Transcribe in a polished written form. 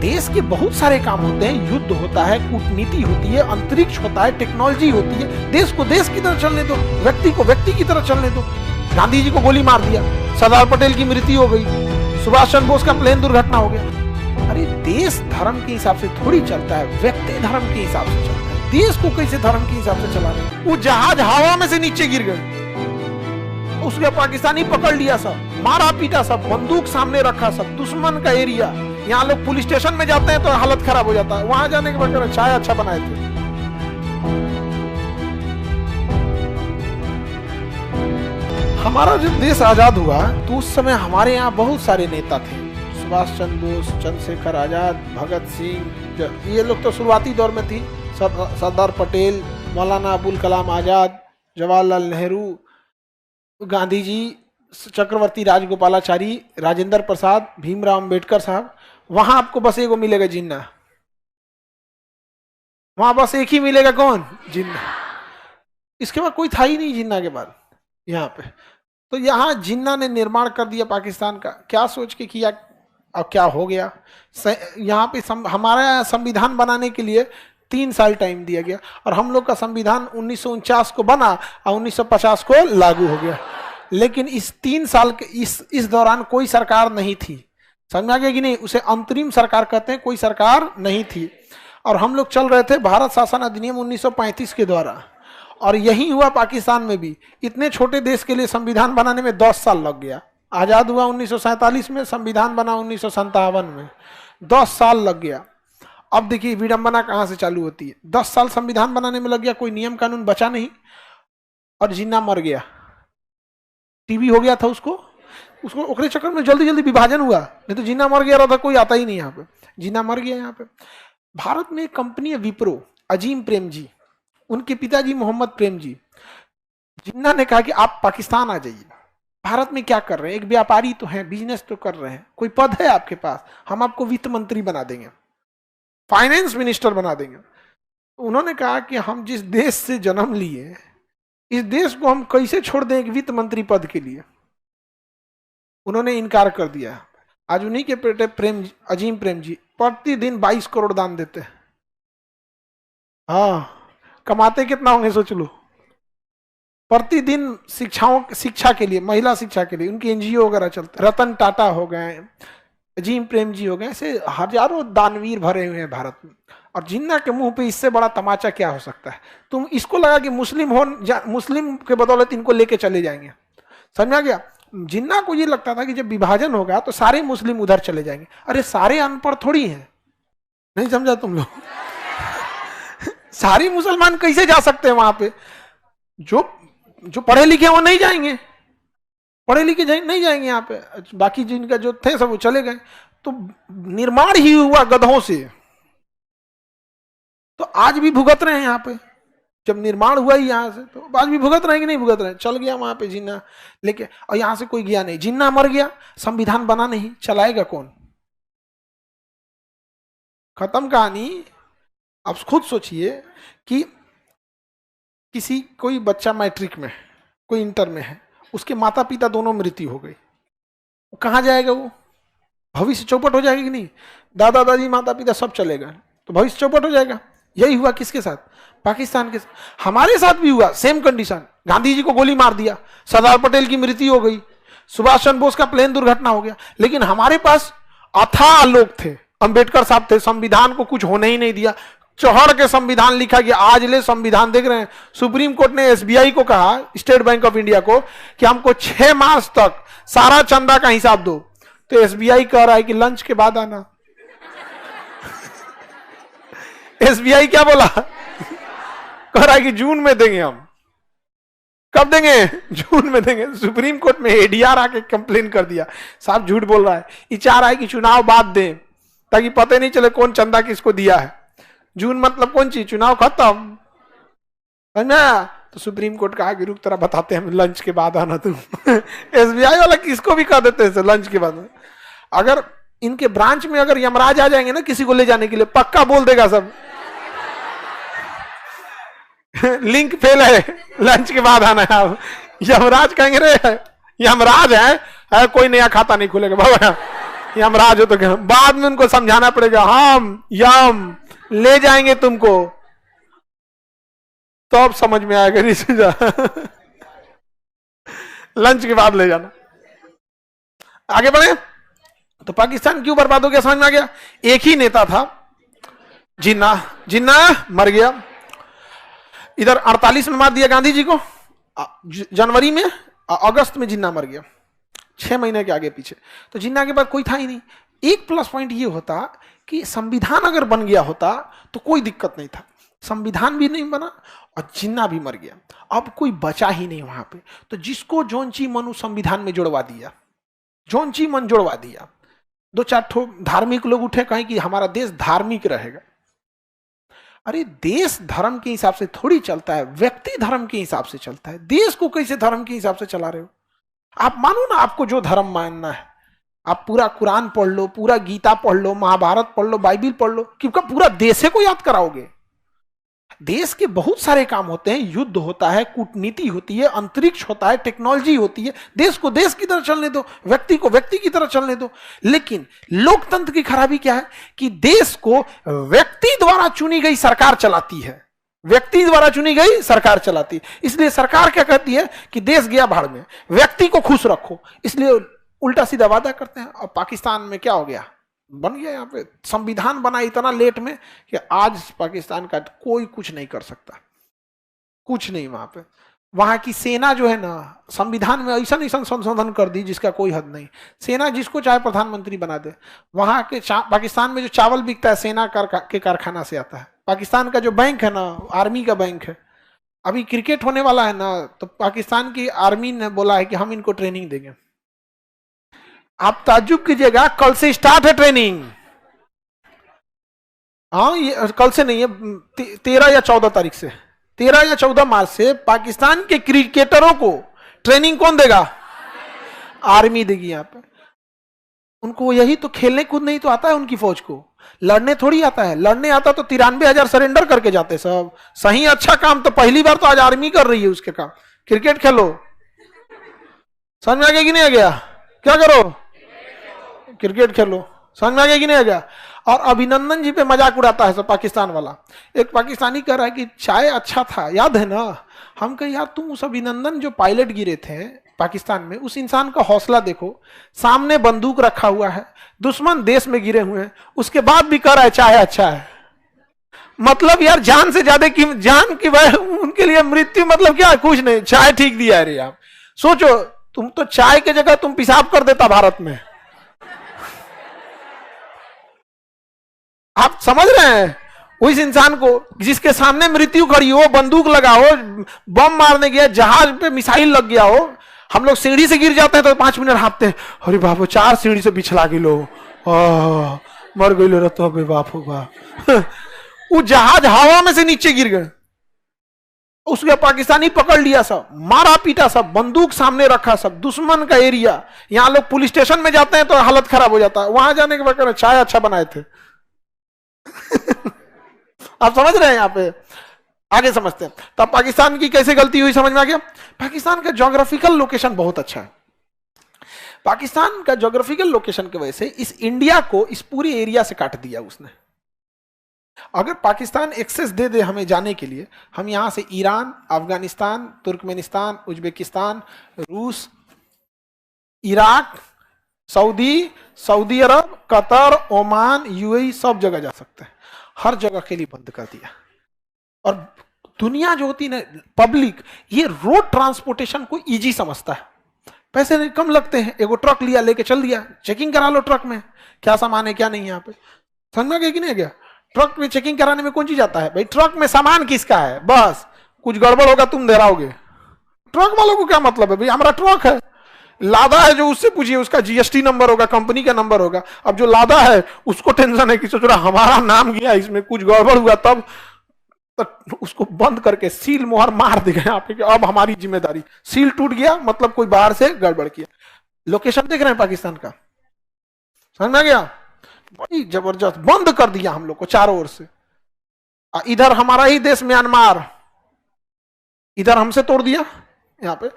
देश के बहुत सारे काम होते हैं, युद्ध होता है, कूटनीति होती है, अंतरिक्ष होता है, टेक्नोलॉजी होती है। देश को देश की तरह चलने दो, व्यक्ति को व्यक्ति की तरह चलने दो। गांधी जी को गोली मार दिया, सरदार पटेल की मृत्यु हो गई, सुभाष चंद्र बोस का प्लेन दुर्घटना हो गया। अरे देश धर्म के हिसाब से थोड़ी चलता है, व्यक्ति धर्म के हिसाब से चलता है। देश को कैसे धर्म के हिसाब से चला रहे? वो जहाज हवा में से नीचे गिर गए, उसके पाकिस्तानी पकड़ लिया, सब मारा पीटा, सब बंदूक सामने रखा, सब दुश्मन का एरिया। यहाँ लोग पुलिस स्टेशन में जाते हैं तो हालत खराब हो जाता है, वहां जाने के बाद चाय अच्छा बनाए थे। हमारा जब देश आजाद हुआ तो उस समय हमारे यहाँ बहुत सारे नेता थे, सुभाष चंद्र बोस, चंद्रशेखर आजाद, भगत सिंह, ये लोग तो शुरुआती दौर में थी, सरदार पटेल, मौलाना अबुल कलाम आजाद, जवाहरलाल नेहरू, गांधी जी, चक्रवर्ती राजगोपालाचारी, राजेंद्र प्रसाद, भीमराव अंबेडकर साहब। वहां आपको बस एक मिलेगा जिन्ना, वहां बस एक ही मिलेगा, कौन? जिन्ना। इसके बाद कोई था ही नहीं जिन्ना के बाद यहाँ पे। तो यहाँ जिन्ना ने निर्माण कर दिया पाकिस्तान का, क्या सोच के किया, अब क्या हो गया। यहाँ पे हमारा संविधान बनाने के लिए 3 साल टाइम दिया गया, और हम लोग का संविधान 1949 को बना और 1950 को लागू हो गया। लेकिन इस 3 साल के इस दौरान कोई सरकार नहीं थी, समझा गया कि नहीं? उसे अंतरिम सरकार कहते हैं, कोई सरकार नहीं थी। और हम लोग चल रहे थे भारत शासन अधिनियम 1935 के द्वारा, और यही हुआ पाकिस्तान में भी। इतने छोटे देश के लिए संविधान बनाने में 10 साल लग गया। आजाद हुआ 1947 में, संविधान बना 1957 में, 10 साल लग गया। अब देखिए विडंबना कहां से चालू होती है। 10 साल संविधान बनाने में लग गया, कोई नियम कानून बचा नहीं, और जिन्ना मर गया, टीबी हो गया था उसको ओकरे चक्कर में जल्दी जल्दी विभाजन हुआ, नहीं तो जिन्ना मर गया रहा, कोई आता ही नहीं यहाँ पे। जिन्ना मर गया। यहाँ पे भारत में एक कंपनी है विप्रो, अजीम प्रेम जी, उनके पिताजी मोहम्मद प्रेम जी। जिन्ना ने कहा कि आप पाकिस्तान आ जाइए, भारत में क्या कर रहे हैं, एक व्यापारी तो हैं, बिजनेस तो कर रहे हैं, कोई पद है आपके पास, हम आपको वित्त मंत्री बना देंगे, फाइनेंस मिनिस्टर बना देंगे। उन्होंने कहा कि हम जिस देश से जन्म लिए, इस देश को हम कैसे छोड़ दें एक वित्त मंत्री पद के लिए। उन्होंने इनकार कर दिया। आज उन्हीं के बेटे अजीम प्रेम जी प्रतिदिन 22 करोड़ दान देते हैं। हाँ, कमाते कितना होंगे सोच लो। प्रतिदिन शिक्षा के लिए, महिला शिक्षा के लिए उनकी एनजीओ वगैरह चलते। रतन टाटा हो गए, अजीम प्रेम जी हो गए, ऐसे हजारों दानवीर भरे हुए हैं भारत में। और जिन्ना के मुंह पे इससे बड़ा तमाचा क्या हो सकता है। तुम इसको लगा कि मुस्लिम के बदौलत इनको लेके चले जाएंगे, समझा गया। जिन्ना को ये लगता था कि जब विभाजन होगा तो सारे मुस्लिम उधर चले जाएंगे। अरे सारे अनपढ़ थोड़ी हैं, नहीं समझा तुम लोग? सारे मुसलमान कैसे जा सकते हैं वहां पे? जो पढ़े लिखे वो नहीं जाएंगे, पढ़े लिखे नहीं जाएंगे यहाँ पे। बाकी जिनका जो थे सब वो चले गए। तो निर्माण ही हुआ गधों से, तो आज भी भुगत रहे हैं यहाँ पे। जब निर्माण हुआ ही यहाँ से, तो आज भी भुगत रहे हैं कि नहीं भुगत रहे हैं? चल गया वहां पे जिन्ना लेके, और यहाँ से कोई गया नहीं। जिन्ना मर गया, संविधान बना नहीं, चलाएगा कौन? खत्म कहानी। अब खुद सोचिए कि कोई बच्चा मैट्रिक में, कोई इंटर में है, उसके माता पिता दोनों मृत्यु हो गई, वो कहाँ जाएगा? वो भविष्य चौपट हो जाएगा कि नहीं? दादा दादी माता पिता सब चलेगा तो भविष्य चौपट हो जाएगा। यही हुआ किसके साथ? पाकिस्तान के साथ। हमारे साथ भी हुआ सेम कंडीशन। गांधी जी को गोली मार दिया, सरदार पटेल की मृत्यु हो गई, सुभाष चंद्र बोस का प्लेन दुर्घटना हो गया, लेकिन हमारे पास अथाह लोग थे। अंबेडकर साहब थे, संविधान को कुछ होने ही नहीं दिया, चढ़ के संविधान लिखा कि आज ले संविधान देख रहे हैं। सुप्रीम कोर्ट ने एसबीआई को कहा, स्टेट बैंक ऑफ इंडिया को, कि हमको 6 मास तक सारा चंदा का हिसाब दो। तो एसबीआई कह रहा है कि लंच के बाद आना। एसबीआई क्या बोला? कह रहा है कि जून में देंगे हम। कब देंगे? जून में देंगे। सुप्रीम कोर्ट में एडीआर आके कंप्लेन कर दिया, साहब झूठ बोल रहा है, ये चाह रहा है कि चुनाव बाद दें ताकि पता नहीं चले कौन चंदा किसको दिया है। जून मतलब कौन चीज? चुनाव खत्म, समझा? तो सुप्रीम कोर्ट कहा कि रुक तेरा बताते हैं, लंच के बाद आना तुम। एसबीआई वाला किसको भी कह देते हैं लंच के बाद। अगर इनके ब्रांच में अगर यमराज आ जाएंगे ना किसी को ले जाने के लिए, पक्का बोल देगा सब लिंक फेल है, लंच के बाद आना है। यमराज कहेंगे रे यमराज है कोई नया खाता नहीं खुलेगा बाबा, यमराज हो तो क्या, बाद में उनको समझाना पड़ेगा, हम यम ले जाएंगे तुमको, तो अब समझ में आएगा। नहीं जा लंच के बाद ले जाना। आगे बढ़े तो पाकिस्तान क्यों बर्बाद हो गया समझ में आ गया। एक ही नेता था जिन्ना, जिन्ना मर गया। इधर 48 में मार दिया गांधी जी को, जनवरी में, अगस्त में जिन्ना मर गया, 6 महीने के आगे पीछे। तो जिन्ना के बाद कोई था ही नहीं। एक प्लस पॉइंट ये होता कि संविधान अगर बन गया होता तो कोई दिक्कत नहीं था। संविधान भी नहीं बना और जिन्ना भी मर गया, अब कोई बचा ही नहीं वहां पे। तो जिसको जोनची मनु संविधान में जोड़वा दिया, जोनची मन जोड़वा दिया। 2-4 ठो धार्मिक लोग उठे कहें कि हमारा देश धार्मिक रहेगा। अरे देश धर्म के हिसाब से थोड़ी चलता है, व्यक्ति धर्म के हिसाब से चलता है। देश को कैसे धर्म के हिसाब से चला रहे हो आप? मानो ना आपको जो धर्म मानना है, आप पूरा कुरान पढ़ लो, पूरा गीता पढ़ लो, महाभारत पढ़ लो, बाइबिल पढ़ लो, क्योंकि पूरा देश को याद कराओगे? देश के बहुत सारे काम होते हैं, युद्ध होता है, कूटनीति होती है, अंतरिक्ष होता है, टेक्नोलॉजी होती है। देश को देश की तरह चलने दो, व्यक्ति को व्यक्ति की तरह चलने दो। लेकिन लोकतंत्र की खराबी क्या है कि देश को व्यक्ति द्वारा चुनी गई सरकार चलाती है, व्यक्ति द्वारा चुनी गई सरकार चलाती है। इसलिए सरकार क्या कहती है कि देश गया भाड़ में, व्यक्ति को खुश रखो, इसलिए उल्टा सीधा वादा करते हैं। और पाकिस्तान में क्या हो गया, बन गया यहाँ पे संविधान बना इतना लेट में कि आज पाकिस्तान का कोई कुछ नहीं कर सकता, कुछ नहीं। वहां पे वहां की सेना जो है ना, संविधान में ऐसा ऐसा संशोधन कर दी जिसका कोई हद नहीं। सेना जिसको चाहे प्रधानमंत्री बना दे। वहां के पाकिस्तान में जो चावल बिकता है सेना के कारखाना से आता है। पाकिस्तान का जो बैंक है ना, आर्मी का बैंक है। अभी क्रिकेट होने वाला है ना, तो पाकिस्तान की आर्मी ने बोला है कि हम इनको ट्रेनिंग देंगे। आप ताज्जुब कीजिएगा, कल से स्टार्ट है ट्रेनिंग। हाँ, ये कल से नहीं है, 13 या 14 तारीख से, 13 या 14 मार्च से पाकिस्तान के क्रिकेटरों को ट्रेनिंग कौन देगा? आर्मी देगी। यहाँ पे उनको यही तो खेलने कूदने ही तो आता है, उनकी फौज को लड़ने थोड़ी आता है। लड़ने आता तो 93,000 सरेंडर करके जाते सब। सही अच्छा काम तो पहली बार तो आज आर्मी कर रही है उसके काम। क्रिकेट खेलो, समझ में आ गया कि नहीं आ गया? क्या करो? क्रिकेट खेलो। समझ में आ गया कि नहीं आ गया? और अभिनंदन जी पे मजाक उड़ाता है सब पाकिस्तान वाला। एक पाकिस्तानी कह रहा है कि चाय अच्छा था, याद है ना? हम कहे यार तुम उस अभिनंदन जो पायलट गिरे थे पाकिस्तान में, उस इंसान का हौसला देखो, सामने बंदूक रखा हुआ है, दुश्मन देश में गिरे हुए हैं, उसके बाद भी कह रहा है चाय अच्छा है। मतलब यार जान से ज्यादा की जान की उनके लिए मृत्यु मतलब क्या? कुछ नहीं, चाय ठीक दिया है। आप सोचो, तुम तो चाय के जगह तुम पेशाब कर देता भारत में। आप समझ रहे हैं? उस इंसान को जिसके सामने मृत्यु खड़ी हो, बंदूक लगा हो, बम मारने गया, जहाज पे मिसाइल लग गया हो, हम लोग सीढ़ी से गिर जाते हैं तो 5 मिनट हाँपते हैं, अरे बाप 4 सीढ़ी से पिछला गिलो, मर गई लो तो बाप हो बाप। वो जहाज हवा में से नीचे गिर गए, उसके पाकिस्तानी पकड़ लिया, सब मारा पीटा, सब बंदूक सामने रखा, सब दुश्मन का एरिया। यहाँ लोग पुलिस स्टेशन में जाते हैं तो हालत खराब हो जाता है, वहां जाने के बाद चाय अच्छा बनाए थे। आप समझ रहे हैं? यहाँ पे आगे समझते हैं। तो पाकिस्तान की कैसे गलती हुई समझ में आ गया? पाकिस्तान का ज्योग्राफिकल लोकेशन बहुत अच्छा है। पाकिस्तान का ज्योग्राफिकल लोकेशन की वजह से इस इंडिया को इस पूरे एरिया से काट दिया उसने। अगर पाकिस्तान एक्सेस दे दे हमें जाने के लिए, हम यहां से ईरान, अफगानिस्तान, तुर्कमेनिस्तान, उज्बेकिस्तान, रूस, इराक, सऊदी अरब, कतर, ओमान, यूएई सब जगह जा सकते हैं। हर जगह के लिए बंद कर दिया। और दुनिया जो होती है पब्लिक, ये रोड ट्रांसपोर्टेशन को इजी समझता है, पैसे कम लगते हैं। एगो ट्रक लिया, लेके चल दिया, चेकिंग करा लो ट्रक में क्या सामान है क्या नहीं। यहाँ पे समझ में गया कि नहीं गया? ट्रक में चेकिंग कराने में कौन चीज आता है भाई? ट्रक में सामान किसका है, बस कुछ गड़बड़ होगा तुम दोहराओगे। ट्रक वालों को क्या मतलब है भाई? हमारा ट्रक है, लादा है जो उससे पूछिए, उसका जीएसटी नंबर होगा, कंपनी का नंबर होगा। अब जो लादा है उसको टेंशन है कि सोच रहा हमारा नाम गया इसमें, कुछ गड़बड़ हुआ तब तो उसको बंद करके सील मोहर मार देगा यहाँ पे कि अब हमारी जिम्मेदारी। सील टूट गया मतलब कोई बाहर से गड़बड़ किया। लोकेशन देख रहे हैं पाकिस्तान का, समझ में आ गया? बड़ी जबरदस्त बंद कर दिया हम लोग को चारों ओर से। इधर हमारा ही देश म्यांमार, इधर हमसे तोड़ दिया यहाँ पे।